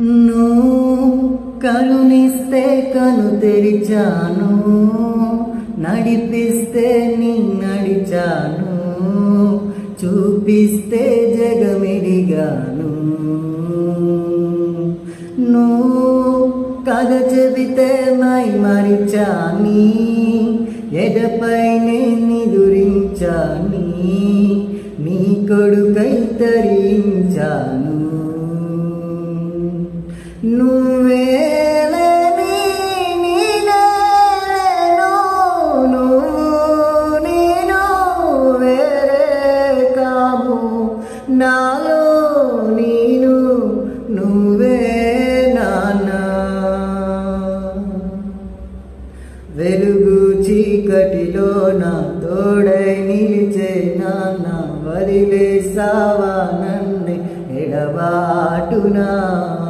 నువ్వు కరుణిస్తే కను తెరిచాను, నడిపిస్తే నీ నడిచాను, చూపిస్తే జగమెడిగాను. నువ్వు కథ చెబితే మై మరిచాని, ఎడపైనే నిదురించాని, నీ కొడుకై తరించాను. నువ్వు